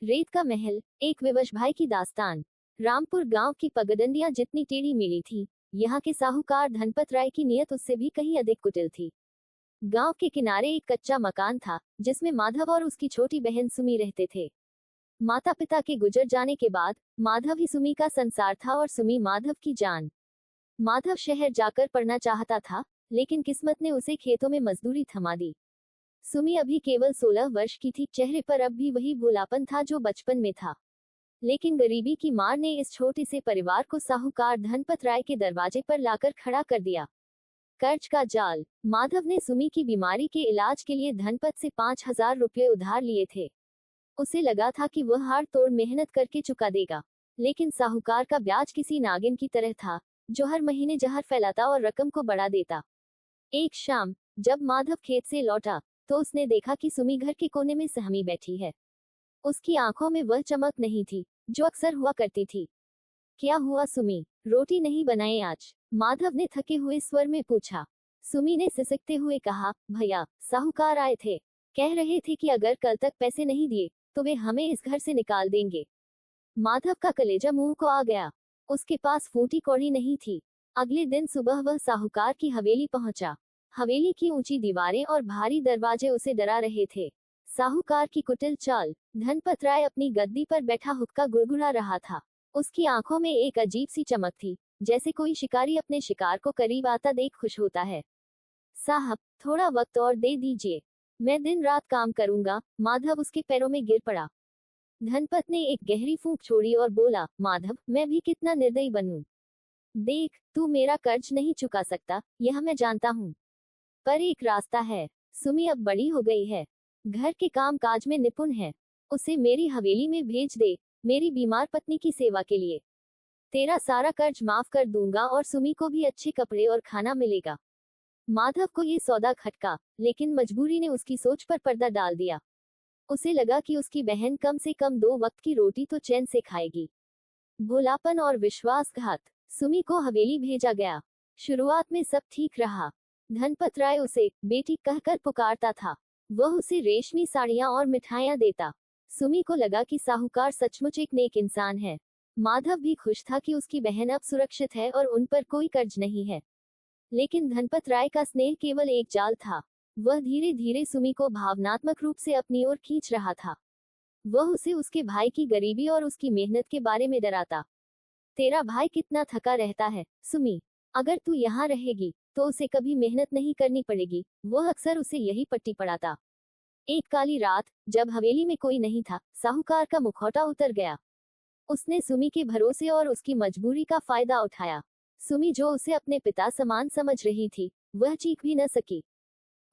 रेत का महल, एक विवश भाई की दास्तान। रामपुर गांव की पगडंडियां जितनी टेढ़ी मेढ़ी थी, यहाँ के साहूकार धनपत राय की नीयत उससे भी कहीं अधिक कुटिल थी। गांव के किनारे एक कच्चा मकान था, जिसमें माधव और उसकी छोटी बहन सुमी रहते थे। माता पिता के गुजर जाने के बाद माधव ही सुमी का संसार था और सुमी माधव की जान। माधव शहर जाकर पढ़ना चाहता था, लेकिन किस्मत ने उसे खेतों में मजदूरी थमा दी। सुमी अभी केवल 16 वर्ष की थी, चेहरे पर अब भी वही भोलापन था जो बचपन में था। लेकिन गरीबी की मार ने इस छोटे से परिवार को साहूकार धनपत राय के दरवाजे पर लाकर खड़ा कर दिया। कर्ज का जाल। माधव ने सुमी की बीमारी के इलाज के लिए धनपत से 5,000 रुपये उधार लिए थे। उसे लगा था कि वह हार तोड़ मेहनत करके चुका देगा, लेकिन साहूकार का ब्याज किसी नागिन की तरह था, जो हर महीने जहर फैलाता और रकम को बढ़ा देता। एक शाम जब माधव खेत से लौटा, तो उसने देखा कि सुमी घर के कोने में सहमी बैठी है। उसकी आंखों में वह चमक नहीं थी जो अक्सर हुआ करती थी। क्या हुआ सुमी, रोटी नहीं बनाए आज? माधव ने थके हुए स्वर में पूछा। सुमी ने सिसकते हुए कहा, भैया, साहूकार आए थे, कह रहे थे कि अगर कल तक पैसे नहीं दिए तो वे हमें इस घर से निकाल देंगे। माधव का कलेजा मुंह को आ गया। उसके पास फूटी कौड़ी नहीं थी। अगले दिन सुबह वह साहूकार की हवेली पहुंचा। हवेली की ऊंची दीवारें और भारी दरवाजे उसे डरा रहे थे। साहूकार की कुटिल चाल। धनपत राय अपनी गद्दी पर बैठा हुक्का गुड़गुड़ा रहा था। उसकी आंखों में एक अजीब सी चमक थी, जैसे कोई शिकारी अपने शिकार को करीब आता देख खुश होता है। साहब, थोड़ा वक्त और दे दीजिए, मैं दिन रात काम करूंगा। माधव उसके पैरों में गिर पड़ा। धनपत ने एक गहरी फूंक छोड़ी और बोला, माधव, मैं भी कितना निर्दयी बनूं। देख, तू मेरा कर्ज नहीं चुका सकता, यह मैं जानता हूँ, पर एक रास्ता है। सुमी अब बड़ी हो गई है, घर के काम काज में निपुण है। उसे मेरी हवेली में भेज दे, मेरी बीमार पत्नी की सेवा के लिए। तेरा सारा कर्ज माफ कर दूंगा और सुमी को भी अच्छे कपड़े और खाना मिलेगा। माधव को ये सौदा खटका, लेकिन मजबूरी ने उसकी सोच पर पर्दा डाल दिया। उसे लगा कि उसकी बहन कम से कम 2 वक्त की रोटी तो चैन से खाएगी। भोलापन और विश्वासघात। सुमी को हवेली भेजा गया। शुरुआत में सब ठीक रहा। धनपत राय उसे बेटी कहकर पुकारता था। वह उसे रेशमी साड़ियां और मिठाइयां देता। सुमी को लगा कि साहूकार सचमुच एक नेक इंसान है। माधव भी खुश था कि उसकी बहन अब सुरक्षित है और उन पर कोई कर्ज नहीं है। लेकिन धनपत राय का स्नेह केवल एक जाल था। वह धीरे धीरे सुमी को भावनात्मक रूप से अपनी ओर खींच रहा था। वह उसे उसके भाई की गरीबी और उसकी मेहनत के बारे में डराता। तेरा भाई कितना थका रहता है सुमी, अगर तू यहाँ रहेगी तो उसे कभी मेहनत नहीं करनी पड़ेगी। वह अक्सर उसे यही पट्टी पढ़ाता। एक काली रात, जब हवेली में कोई नहीं था, साहूकार का मुखौटा उतर गया। उसने सुमी के भरोसे और उसकी मजबूरी का फायदा उठाया। सुमी, जो उसे अपने पिता समान समझ रही थी, वह चीख भी न सकी।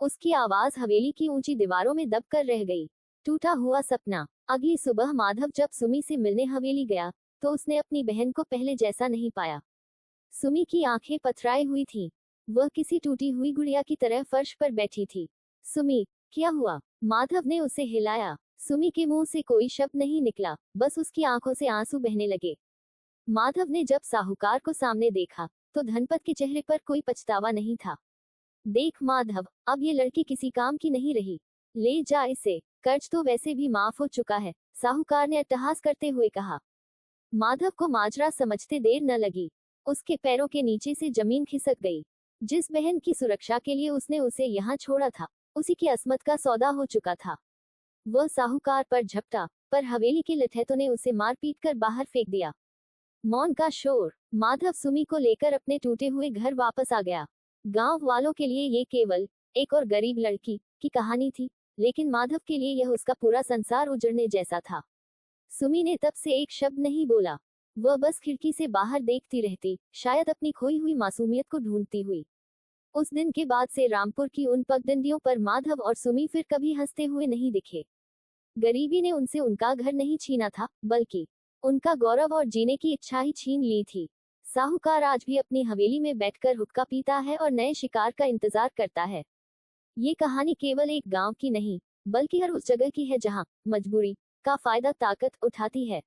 उसकी आवाज हवेली की ऊंची दीवारों में दबकर रह गई। टूटा हुआ सपना। अगली सुबह माधव जब सुमी से मिलने हवेली गया, तो उसने अपनी बहन को पहले जैसा नहीं पाया। सुमी की आंखें पथराई हुई थीं। वह किसी टूटी हुई गुड़िया की तरह फर्श पर बैठी थी। सुमी, क्या हुआ? माधव ने उसे हिलाया। सुमी के मुंह से कोई शब्द नहीं निकला, बस उसकी आंखों से आंसू बहने लगे। माधव ने जब साहूकार को सामने देखा, तो धनपत के चेहरे पर कोई पछतावा नहीं था। देख माधव, अब ये लड़की किसी काम की नहीं रही, ले जा इसे, कर्ज तो वैसे भी माफ हो चुका है, साहूकार ने अट्टहास करते हुए कहा। माधव को माजरा समझते देर न लगी। उसके पैरों के नीचे से जमीन खिसक गई। जिस बहन की सुरक्षा के लिए उसने उसे यहाँ छोड़ा था, उसी की अस्मत का सौदा हो चुका था। वह साहूकार पर झपटा, पर हवेली के लठैतों ने उसे मार पीट कर बाहर फेंक दिया। मौन का शोर। माधव सुमी को लेकर अपने टूटे हुए घर वापस आ गया। गांव वालों के लिए ये केवल एक और गरीब लड़की की कहानी थी, लेकिन माधव के लिए यह उसका पूरा संसार उजड़ने जैसा था। सुमी ने तब से एक शब्द नहीं बोला। वह बस खिड़की से बाहर देखती रहती, शायद अपनी खोई हुई मासूमियत को ढूंढती हुई। उस दिन के बाद से रामपुर की उन पगडंडियों पर माधव और सुमी फिर कभी हंसते हुए नहीं दिखे। गरीबी ने उनसे उनका घर नहीं छीना था, बल्कि उनका गौरव और जीने की इच्छा ही छीन ली थी। साहूकार आज भी अपनी हवेली में बैठकर हुक्का पीता है और नए शिकार का इंतजार करता है। ये कहानी केवल एक गांव की नहीं, बल्कि हर उस जगह की है जहां मजबूरी का फायदा ताकत उठाती है।